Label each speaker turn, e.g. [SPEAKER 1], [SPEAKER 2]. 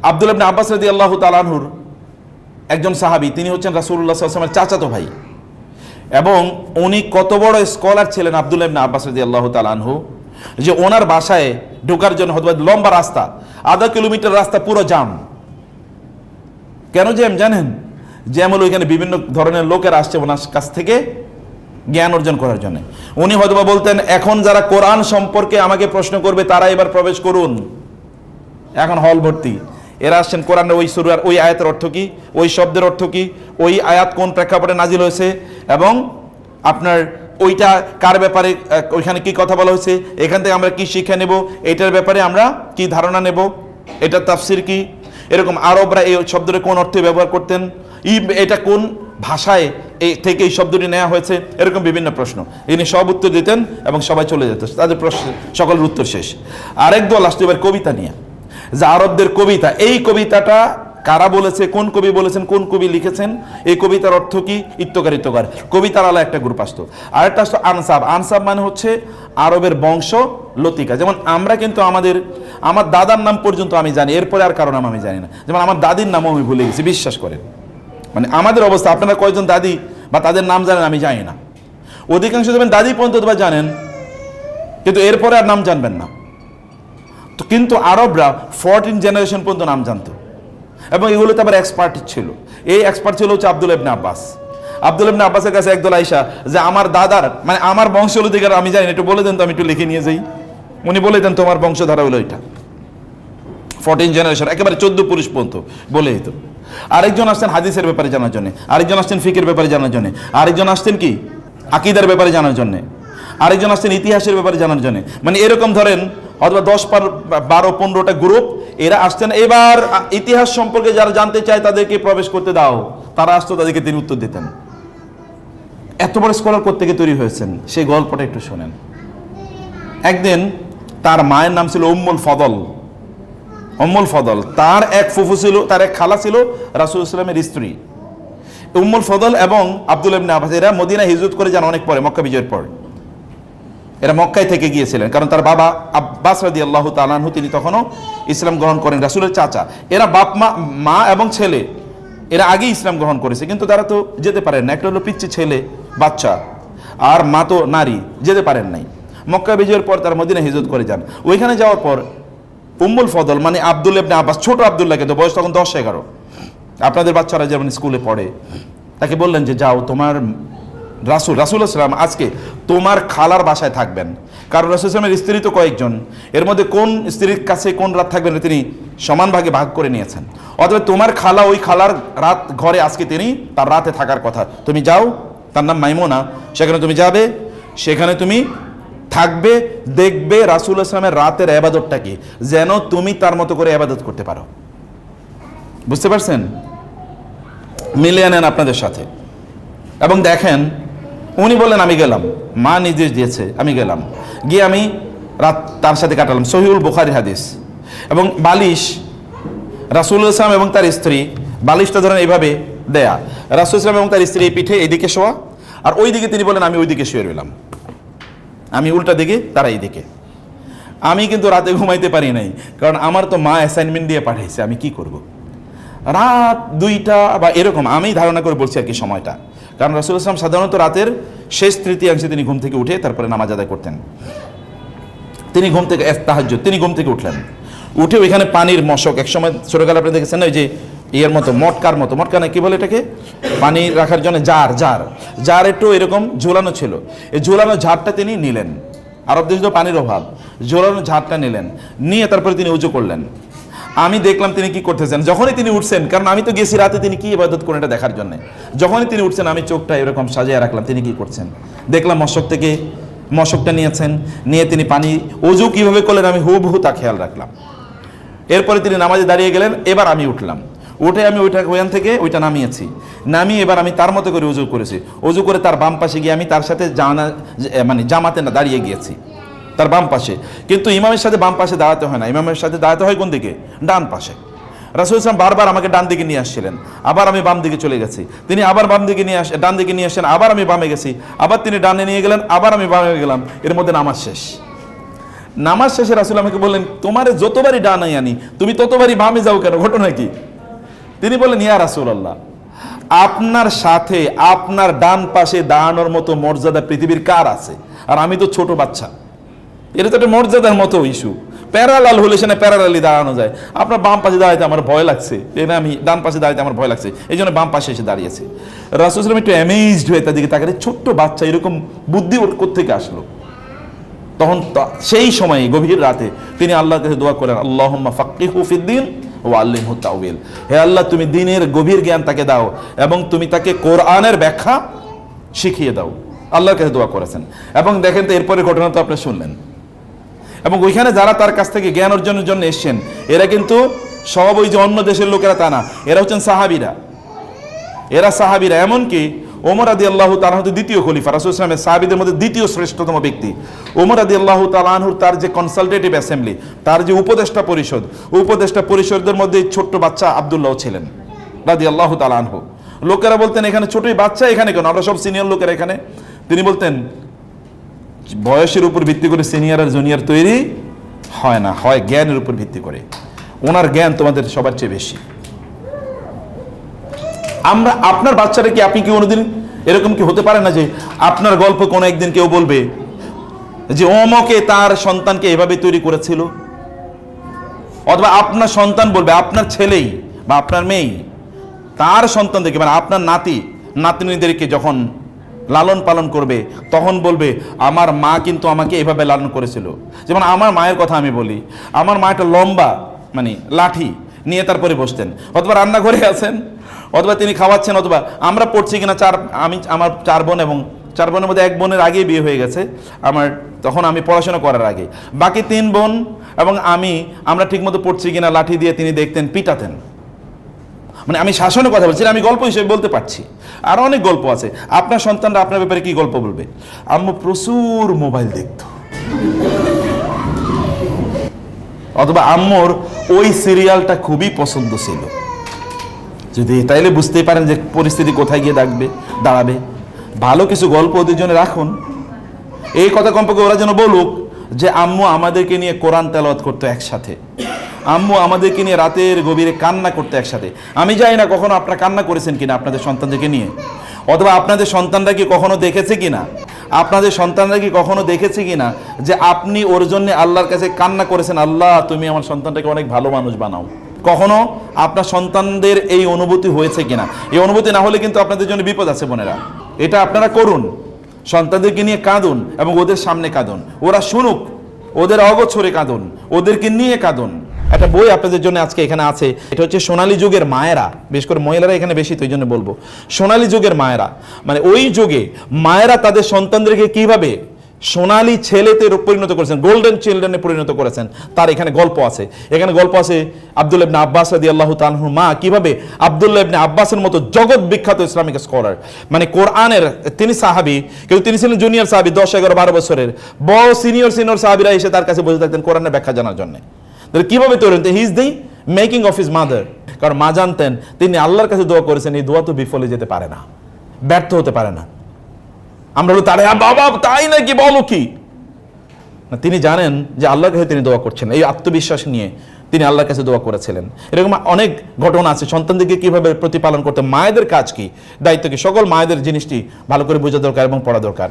[SPEAKER 1] আব্দুল্লাহ ইবনে আব্বাস রাদিয়াল্লাহু তাআলা আনহুর একজন সাহাবী, তিনি হচ্ছেন রাসূলুল্লাহ সাল্লাল্লাহু আলাইহি ওয়াসাল্লামের চাচাতো ভাই, এবং উনি কত বড় স্কলার ছিলেন আব্দুল্লাহ ইবনে আব্বাস রাদিয়াল্লাহু তাআলা আনহু, যে ওনার বাসায় ঢোকার জন্য হয়তো লম্বা রাস্তা, আধা কিলোমিটার রাস্তা পুরো জাম। কেন জ্যাম জানেন? জ্যাম হলো ওইখানে বিভিন্ন ধরনের লোকের আসছে ওনার কাছ থেকে জ্ঞান অর্জন করার জন্য। উনি হয়তোবা বলতেন, এখন যারা কোরআন সম্পর্কে আমাকে প্রশ্ন করবে তারা এবার প্রবেশ করুন। এখন হল ভর্তি, এরা আসছেন কোরআনের ওই সূরার ওই আয়াতের অর্থ কি, ওই শব্দের অর্থ কি, ওই আয়াত কোন প্রেক্ষাপটে নাজিল হয়েছে, এবং আপনার ওইটা কার ব্যাপারে, ওইখানে কি কথা বলা হয়েছে, এখান থেকে আমরা কি শিক্ষা নেব, এটার ব্যাপারে আমরা কি ধারণা নেব, এটার তাফসির কি, এরকম আরবরা এই শব্দটা কোন অর্থে ব্যবহার করতেন, এটা কোন ভাষায় এই থেকে এই শব্দটি নেওয়া হয়েছে, এরকম বিভিন্ন প্রশ্ন ইনি সব উত্তর দিতেন এবং সবাই চলে যেত, তাদের প্রশ্ন সকলের উত্তর শেষ। আরেক দল আসতো এবার কবিতা নিয়ে, যে আরবদের কবিতা, এই কবিতাটা কারা বলেছে, কোন কবি বলেছেন, কোন কবি লিখেছেন, এই কবিতার অর্থ কি, ইত্যকার ইত্যকার কবিতার আলা একটা গ্রুপ আসতো। আরেকটা আসতো আনসাব। আনসাব মানে হচ্ছে আরবের বংশ লতিকা। যেমন আমরা কিন্তু আমার দাদার নাম পর্যন্ত আমি জানি, এরপরে আর কারো নাম আমি জানি না। যেমন আমার দাদির নামও আমি ভুলে গেছি, বিশ্বাস করেন। মানে আমাদের অবস্থা, আপনারা কয়েকজন দাদি বা তাদের নাম জানেন আমি জানি না। অধিকাংশ দেবেন দাদি পর্যন্ত জানেন, কিন্তু এরপরে আর নাম জানবেন না। তো কিন্তু আরবরা 14 জেনারেশন পর্যন্ত নাম জানতো, এবং এগুলোতে আবার এক্সপার্ট ছিল। এই এক্সপার্ট ছিল হচ্ছে আব্দুল্লাহ ইবনে আব্বাস। আব্দুল্লাহ ইবনে আব্বাসের কাছে একদল আইসা, যে আমার দাদার মানে আমার বংশোত্তর আমি জানি না, একটু বলে দেন তো, আমি একটু লিখে নিয়ে যাই। উনি বলে দেন তোমার বংশধারা হলো এটা, 14 জেনারেশন, একেবারে 14 পুরুষ পর্যন্ত বলে দিত। আরেকজন আসছেন হাদিসের ব্যাপারে জানার জন্য, আরেকজন আসছেন ফিকের ব্যাপারে জানার জন্য, আরেকজন আসছেন কি আকীদার ব্যাপারে জানার জন্য, আরেকজন আসছেন ইতিহাসের ব্যাপারে জানার জন্য। মানে এরকম ধরেন অথবা 10, 12, 15টা গ্রুপ এরা আসছেন। এবার ইতিহাস সম্পর্কে যারা জানতে চায় তাদেরকে প্রবেশ করতে দাও, তারা আসতো, তাদেরকে তিনি উত্তর দিতেন। এত বড় স্কলার কোত্থেকে তৈরি হয়েছেন সেই গল্পটা একটু শোনেন। একদিন তার মায়ের নাম ছিল উম্মুল ফদল। উম্মুল ফদল, তার এক ফুফু ছিল, তার এক খালা ছিল রাসূলুল্লাহ সাল্লাল্লাহু আলাইহি ওয়াসাল্লামের স্ত্রী। উম্মুল ফদল এবং আব্দুল্লাহ ইবনে আব্বাস এরা মদিনা হিজরত করে যান অনেক পরে, মক্কা বিজয়ের পর। এরা মক্কায় থেকে গিয়েছিলেন, কারণ তার বাবা আব্বাস রাদিয়াল্লাহু তাআলা আনহু তিনি তখনও ইসলাম গ্রহণ করেন, রাসূলের চাচা। এরা বাপ মা এবং ছেলে এরা আগেই ইসলাম গ্রহণ করেছে, কিন্তু তারা তো যেতে পারেন না। একটা হলো পিচ্ছি ছেলে বাচ্চা, আর মা তো নারী, যেতে পারেন নাই। মক্কা বিজয়ের পর তারা মদিনা হিজরত করে যান। ওইখানে যাওয়ার পর উম্মুল ফদল মানে আব্দুল্লাহ ইবনে আব্বাস, ছোট আব্দুল্লাহকে, তো বয়স তখন 10-11, আপনাদের বাচ্চারা যেমন স্কুলে পড়ে, তাকে বললেন যে যাও, তোমার রাসূলুল্লাহ সাল্লাম আজকে তোমার খালার বাসায় থাকবেন। কারণ রাসূলুল্লাহ সাল্লামের স্ত্রী তো কয়েকজন, এর মধ্যে কোন স্ত্রীর কাছে কোন রাত থাকবেন তিনি সমান ভাগে ভাগ করে নিয়েছেন। অথবা তোমার খালা, ওই খালার রাত ঘরে আজকে তিনি তার রাতে থাকার কথা, তুমি যাও, তার নাম মাইমুনা, সেখানে তুমি যাবে, সেখানে তুমি থাকবে, দেখবে রাসূলুল্লাহ সাল্লামের রাতের ইবাদতটা কি, যেন তুমি তার মতো করে ইবাদত করতে পারো। বুঝতে পারছেন? মিলিয়ে নেন আপনাদের সাথে। এবং দেখেন উনি বললেন আমি গেলাম, মা নির্দেশ দিয়েছে, আমি গেলাম, গিয়ে আমি রাত তার সাথে কাটালাম। সহিহুল বুখারী হাদিস। এবং বালিশ রাসূলুল্লাহ সাল্লাল্লাহু এবং তার স্ত্রী, বালিশটা ধরেন এইভাবে দেয়া, রাসূলুল্লাহ সাল্লাল্লাহু এবং তার স্ত্রী এই পিঠে এইদিকে শোয়া, আর ওই দিকে তিনি বলেন আমি ওই দিকে শুয়ে রইলাম, আমি উল্টা দিকে, তারা এই দিকে। আমি কিন্তু রাতে ঘুমাইতে পারি নাই, কারণ আমার তো মা অ্যাসাইনমেন্ট দিয়ে পাঠাইছে, আমি কি করব। রাত 2টা বা এরকম আমি ধারণা করে বলছি আর কি সময়টা, কারণ রাসূলুল্লাহ সাল্লাল্লাহু সাধারণত রাতের শেষ তৃতীয়াংশে তিনি ঘুম থেকে উঠে তারপরে নামাজ আদায় করতেন। তিনি ঘুম থেকে তাহাজ্জুদ, তিনি ঘুম থেকে উঠলেন, উঠে ওইখানে পানির মশক, এক সময় ছোটকালে আপনি দেখেছেন না, ওই যে ইয়ের মতো মটকার মতো, মটকা না কি বলে এটাকে, পানি রাখার জন্য জার একটু এরকম ঝোলানো ছিল। এই ঝোলানো ঝাড়টা তিনি নিলেন, আরব দেশে তো পানির অভাব, ঝোলানো ঝাড়টা নিলেন, নিয়ে তারপরে তিনি উজু করলেন। আমি দেখলাম তিনি কি করতেছেন। যখনই তিনি উঠছেন, কারণ আমি তো গেছি রাতে তিনি কি ইবাদত করেন এটা দেখার জন্য, যখনই তিনি উঠছেন আমি চোখটা এরকম সাজিয়ে রাখলাম তিনি কি করছেন। দেখলাম মশক থেকে মশকটা নিয়েছেন, নিয়ে তিনি পানি উজু কিভাবে করলেন আমি হুবহু তা খেয়াল রাখলাম। এরপরে তিনি নামাজে দাঁড়িয়ে গেলেন, এবার আমি উঠলাম, উঠে আমি ওইখান থেকে ওইটা নামিয়েছি, নামিয়ে এবার আমি তার মতো করে উজু করেছি। উজু করে তার বাম পাশে গিয়ে আমি তার সাথে জামাতে না দাঁড়িয়ে গিয়েছি তার বাম পাশে। কিন্তু ইমামের সাথে বাম পাশে দাঁড়াতে হয় না, ইমামের সাথে দাঁড়াতে হয় কোন দিকে, ডান পাশে। রাসূলুল্লাহ সাল্লাল্লাহু বারবার আমাকে ডান দিকে নিয়ে আসছিলেন, আবার আমি বাম দিকে চলে গেছি, তিনি আবার ডান দিকে নিয়ে আসেন, আবার আমি বামে গেছি, আবার তিনি ডানে নিয়ে গেলেন, আবার আমি বামে গেলাম, এর মধ্যে নামাজ শেষ। নামাজ শেষে রাসূল আমাকে বললেন, তোমারে যতবারই ডানাই আনি তুমি ততবারই বামে যাও কেন, ঘটনা কি? তিনি বললেন, ইয়া রাসূলুল্লাহ, আপনার সাথে আপনার ডান পাশে দাঁড়ানোর মতো মর্যাদা পৃথিবীর কার আছে? আর আমি তো ছোট বাচ্চা, এটা তো একটা মর্যাদার মতো ইস্যু। প্যারালাল হলে সেখানে প্যারালালি দাঁড়ানো যায়। আপনার বাম পাশে দাঁড়াইতে আমার ভয় লাগছে, এখানে আমি ডান পাশে দাঁড়াইতে আমার ভয় লাগছে, এই জন্য বাম পাশে এসে দাঁড়িয়েছে। রাসূল সাল্লাল্লাহু আলাইহি ওয়াসাল্লাম একটু অ্যামেজড হয়ে তার দিকে তাকালে, ছোট্ট বাচ্চা এরকম বুদ্ধি ওর কোত্থেকে আসলো? তখন সেই সময় গভীর রাতে তিনি আল্লাহর কাছে দোয়া করেন, আল্লাহুম্মা ফাক্কিহু ফিদ্দীন ওয়া আল্লিমহু তাউইল। হে আল্লাহ, তুমি দ্বীনের গভীর জ্ঞান তাকে দাও এবং তুমি তাকে কোরআনের ব্যাখ্যা শিখিয়ে দাও। আল্লাহর কাছে দোয়া করেছেন। এবং দেখেন তো এরপরে ঘটনা তো আপনি শুনলেন। এবং ওইখানে যারা তার কাছ থেকে জ্ঞান অর্জনের জন্য এসছেন, এরা কিন্তু সব ওই যে অন্য দেশের লোকেরা তা না, এরা হচ্ছেন সাহাবীরা। এরা সাহাবীরা, এমনকি ওমর রাদিয়াল্লাহু তাআলা আনহু দ্বিতীয় খলিফা, রাসূল সাল্লাল্লাহু আলাইহি ওয়াসাল্লামের সাহাবীদের মধ্যে দ্বিতীয় শ্রেষ্ঠতম ব্যক্তি ওমর রাদিয়াল্লাহু তাআলা আনহুর তার যে কনসালটেটিভ অ্যাসেম্বলি, তার যে উপদেষ্টা পরিষদের মধ্যে ছোট্ট বাচ্চা আব্দুল্লাহ ছিলেন রাদিয়াল্লাহু তাআলা আনহু। লোকেরা বলতেন, এখানে ছোটই বাচ্চা এখানে কেন, আমরা সব সিনিয়র লোকেরা এখানে। তিনি বলতেন, বয়সের উপর ভিত্তি করে সিনিয়র আর জুনিয়র তৈরি হয় না, হয় জ্ঞানের উপর ভিত্তি করে। ওনার জ্ঞান তোমাদের সবার চেয়ে বেশি। আমরা আপনার বাচ্চারা কি, আপনি কি কোনোদিন এরকম কি হতে পারে না যে আপনার গল্প কোনো একদিন কেউ বলবে যে অমকে তার সন্তানকে এভাবে তৈরি করেছিল? অথবা আপনার সন্তান বলবে, আপনার ছেলেই বা আপনার মেয়েই তার সন্তানদেরকে, মানে আপনার নাতনিদেরকে যখন লালন পালন করবে তখন বলবে, আমার মা কিন্তু আমাকে এভাবে লালন করেছিল। যেমন আমার মায়ের কথা আমি বলি, আমার মা একটা লম্বা মানে লাঠি নিয়ে তারপরে বসতেন, অথবা রান্নাঘরে আছেন, অথবা তিনি খাওয়াচ্ছেন, অথবা আমরা পড়ছি কিনা আমার 4 বোন, এবং 4 বোনের মধ্যে 1 বোনের আগেই বিয়ে হয়ে গেছে আমার, তখন আমি পড়াশোনা করার আগে। বাকি 3 বোন এবং আমরা ঠিকমতো পড়ছি কিনা লাঠি দিয়ে তিনি দেখতেন, পিটাতেন। মানে আমি শাসনের কথা বলছি, আমি গল্প হিসেবে বলতে পারছি। আরো অনেক গল্প আছে। আপনার সন্তানরা আপনার ব্যাপারে কি গল্প বলবে? আম্মু প্রচুর মোবাইল দেখতো, অথবা আম্মুর ওই সিরিয়ালটা খুবই পছন্দ ছিল। যদি তাইলে বুঝতেই পারেন যে পরিস্থিতি কোথায় গিয়ে দাঁড়াবে। ভালো কিছু গল্প ওদের জন্য রাখুন। এই কথা কমপক্ষে ওরা যেন বলুক যে আম্মু আমাদেরকে নিয়ে কোরআন তেলাওয়াত করতো একসাথে, আম্মু আমাদেরকে নিয়ে রাতের গভীরে কান্না করতে একসাথে। আমি জানি না কখনো আপনারা কান্না করেছেন কিনা আপনাদের সন্তানদেরকে নিয়ে, অথবা আপনাদের সন্তানরা কি কখনো দেখেছে কিনা, যে আপনি ওর জন্য আল্লাহর কাছে কান্না করেছেন, আল্লাহ তুমি আমার সন্তানটাকে অনেক ভালো মানুষ বানাও। কখনো আপনার সন্তানদের এই অনুভূতি হয়েছে কিনা? এই অনুভূতি না হলে কিন্তু আপনাদের জন্য বিপদ আছে বোনেরা। এটা আপনারা করুন, সন্তানদেরকে নিয়ে কাঁদুন এবং ওদের সামনে কাঁদুন, ওরা শুনুক, ওদের অগোছরে কাঁদুন, ওদেরকে নিয়ে কাঁদুন। একটা বই আপনাদের জন্য আজকে এখানে আছে, এটা হচ্ছে সোনালী যুগের মায়েরা, বিশেষ করে মহিলারা এখানে বেশি, তো এই জন্য বলবো সোনালী যুগের মায়েরা। মানে ওই যুগে মায়েরা তাদের সন্তানদেরকে কিভাবে সোনালী ছেলেতে পরিণত করেছেন, গোল্ডেন চিলড্রেনে পরিণত করেছেন, তার এখানে গল্প আছে। এখানে গল্প আছে আব্দুল্লাহ ইবনে আব্বাস রাদিয়াল্লাহু তাআলা আনহু মা কিভাবে আব্দুল্লাহ ইবনে আব্বাসের মতো জগৎ বিখ্যাত ইসলামিক স্কলার, মানে কোরআনের, তিনি সাহাবী, কিন্তু তিনি ছিলেন জুনিয়র সাহাবী, 10, 11, 12 বছরের। বড় সিনিয়র সাহাবীরা এসে তার কাছে বসে থাকতেন কোরআনের ব্যাখ্যা জানার জন্য। কিভাবে তৈরি হতেন? He is the making of his mother. কারণ মা জানতেন তিনি আল্লাহর কাছে দোয়া করেছেন, এই দোয়া তো বিফলে যেতে পারে না, ব্যর্থ হতে পারে না। আমরা বলি তারে বাবা তাই নাকি, বলো কি? তিনি জানেন যে আল্লাহর কাছে তিনি দোয়া করছেন, এই আত্মবিশ্বাস নিয়ে তিনি আল্লাহর কাছে দোয়া করেছিলেন। এরকম অনেক ঘটনা আছে। সন্তানদেরকে কিভাবে প্রতিপালন করতে, মায়েদের কাজ কি, দায়িত্ব কি, সকল মায়েদের জিনিসটি ভালো করে বোঝা দরকার এবং পড়া দরকার।